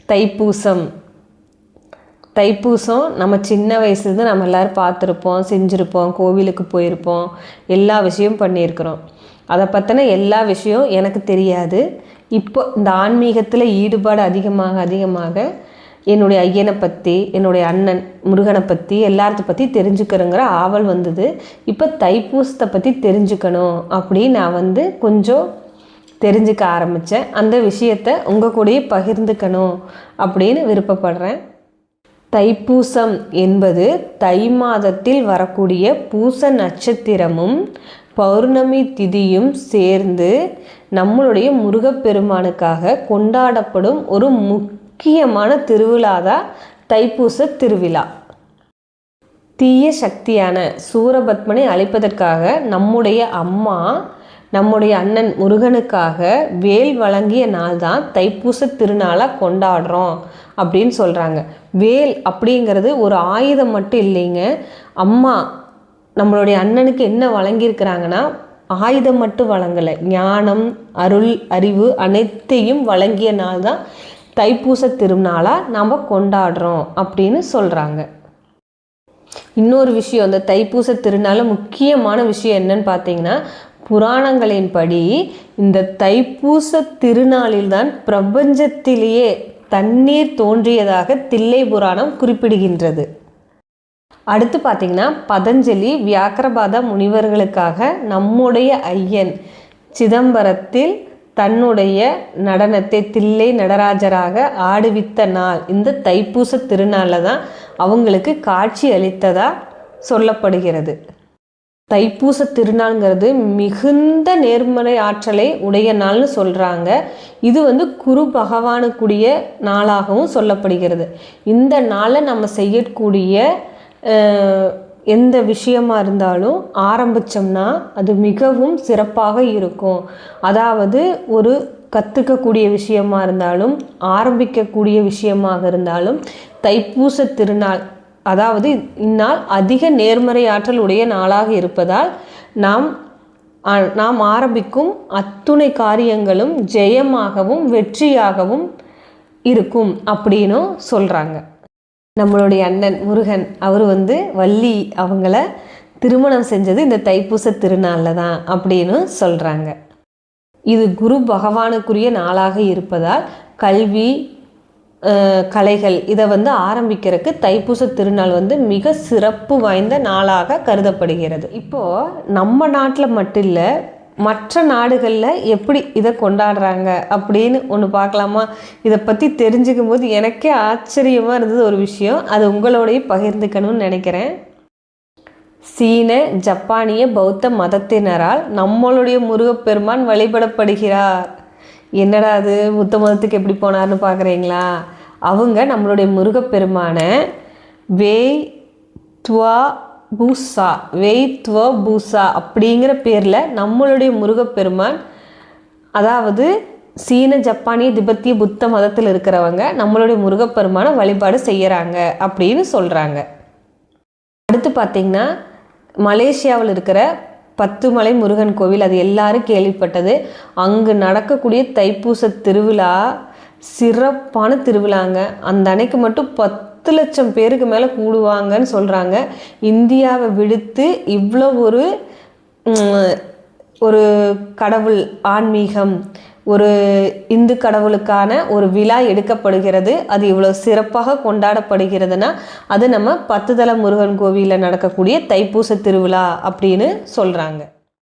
தைப்பூசம் நம்ம சின்ன வயசுலேருந்து நம்ம எல்லோரும் பார்த்துருப்போம், செஞ்சுருப்போம், கோவிலுக்கு போயிருப்போம், எல்லா விஷயம் பண்ணியிருக்கிறோம். அதை பற்றின எல்லா விஷயம் எனக்கு தெரியாது. இப்போ இந்த ஆன்மீகத்தில் ஈடுபாடு அதிகமாக என்னுடைய ஐயனை பற்றி, என்னுடைய அண்ணன் முருகனை பற்றி, எல்லாத்த பற்றி தெரிஞ்சுக்கிறேங்கிற ஆவல் வந்தது. இப்போ தைப்பூசத்தை பற்றி தெரிஞ்சுக்கணும் அப்படின்னு நான் கொஞ்சம் தெரிஞ்சுக்க ஆரம்பித்தேன். அந்த விஷயத்தை உங்கள் கூடயே பகிர்ந்துக்கணும் அப்படின்னு விருப்பப்படுறேன். தைப்பூசம் என்பது தை மாதத்தில் வரக்கூடிய பூச நட்சத்திரமும் பௌர்ணமி திதியும் சேர்ந்து நம்மளுடைய முருகப்பெருமானுக்காக கொண்டாடப்படும் ஒரு முக்கியமான திருவிழா தான் தைப்பூச திருவிழா. தீய சக்தியான சூரபத்மனை அழிப்பதற்காக நம்முடைய அம்மா நம்முடைய அண்ணன் முருகனுக்காக வேல் வழங்கிய நாள் தான் தைப்பூச திருநாளாக கொண்டாடுறோம் அப்படின்னு சொல்கிறாங்க. வேல் அப்படிங்கிறது ஒரு ஆயுதம் மட்டும் இல்லைங்க. அம்மா நம்மளுடைய அண்ணனுக்கு என்ன வழங்கியிருக்கிறாங்கன்னா ஆயுதம் மட்டும் வழங்கலை, ஞானம், அருள், அறிவு அனைத்தையும் வழங்கிய நாள் தான் தைப்பூச திருநாளாக நாம் கொண்டாடுறோம் அப்படின்னு சொல்கிறாங்க. இன்னொரு விஷயம், அந்த தைப்பூச திருநாளில் முக்கியமான விஷயம் என்னன்னு பார்த்தீங்கன்னா, புராணங்களின்படி இந்த தைப்பூச திருநாளில்தான் பிரபஞ்சத்திலேயே தண்ணீர் தோன்றியதாக தில்லை புராணம் குறிப்பிடுகின்றது. அடுத்து பார்த்திங்கன்னா, பதஞ்சலி வியாக்கிரபாத முனிவர்களுக்காக நம்முடைய ஐயன் சிதம்பரத்தில் தன்னுடைய நடனத்தை தில்லை நடராஜராக ஆடுவித்த நாள் இந்த தைப்பூச திருநாளில் தான் அவங்களுக்கு காட்சி அளித்ததாக சொல்லப்படுகிறது. தைப்பூச திருநாள்ங்கிறது மிகுந்த நேர்மறை ஆற்றலை உடைய நாள்னு சொல்கிறாங்க. இது குரு பகவானுக்குரிய நாளாகவும் சொல்லப்படுகிறது. இந்த நாளில் நம்ம செய்யக்கூடிய எந்த விஷயமா இருந்தாலும் ஆரம்பித்தோம்னா அது மிகவும் சிறப்பாக இருக்கும். அதாவது ஒரு கற்றுக்கக்கூடிய விஷயமா இருந்தாலும் ஆரம்பிக்கக்கூடிய விஷயமாக இருந்தாலும் தைப்பூச திருநாள், அதாவது இந்நாள் அதிக நேர்மறை ஆற்றல் உடைய நாளாக இருப்பதால் நாம் ஆரம்பிக்கும் அத்துணை காரியங்களும் ஜெயமாகவும் வெற்றியாகவும் இருக்கும் அப்படின்னும் சொல்கிறாங்க. நம்மளுடைய அண்ணன் முருகன் அவர் வள்ளி அவங்கள திருமணம் செஞ்சது இந்த தைப்பூச திருநாளில் தான் அப்படின்னு சொல்கிறாங்க. இது குரு பகவானுக்குரிய நாளாக இருப்பதால் கல்வி, கலைகள் இதை ஆரம்பிக்கிறதுக்கு தைப்பூச திருநாள் மிக சிறப்பு வாய்ந்த நாளாக கருதப்படுகிறது. இப்போது நம்ம நாட்டில் மட்டும் இல்லை, மற்ற நாடுகளில் எப்படி இதை கொண்டாடுறாங்க அப்படின்னு ஒன்று பார்க்கலாமா? இதை பற்றி தெரிஞ்சுக்கும் போது எனக்கே ஆச்சரியமாக இருந்தது ஒரு விஷயம், அது உங்களோடையே பகிர்ந்துக்கணும்னு நினைக்கிறேன். சீன ஜப்பானிய பௌத்த மதத்தினரால் நம்மளுடைய முருகப்பெருமான் வழிபடப்படுகிறார். என்னடா அது புத்த மதத்துக்கு எப்படி போனார்னு பார்க்குறீங்களா? அவங்க நம்மளுடைய முருகப்பெருமானை வெய் துவ பூசா அப்படிங்கிற பேரில் நம்மளுடைய முருகப்பெருமான், அதாவது சீன ஜப்பானிய திபெத்திய புத்த மதத்தில் இருக்கிறவங்க நம்மளுடைய முருகப்பெருமானை வழிபாடு செய்கிறாங்க அப்படின்னு சொல்கிறாங்க. அடுத்து பார்த்திங்கன்னா, மலேசியாவில் இருக்கிற 10 மலை முருகன் கோவில், அது எல்லாரும் கேள்விப்பட்டது. அங்கு நடக்கக்கூடிய தைப்பூச திருவிழா சிறப்பான திருவிழாங்க. அந்த அன்னைக்கு மட்டும் 10 லட்சம் பேருக்கு மேலே கூடுவாங்கன்னு சொல்கிறாங்க. இந்தியாவை விடுத்து இவ்வளோ ஒரு கடவுள் ஆன்மீகம், ஒரு இந்து கடவுளுக்கான ஒரு விழா எடுக்கப்படுகிறது. அது இவ்வளோ சிறப்பாக கொண்டாடப்படுகிறதுனா அது நம்ம 10 தல முருகன் கோவிலில் நடக்கக்கூடிய தைப்பூச திருவிழா அப்படின்னு சொல்கிறாங்க.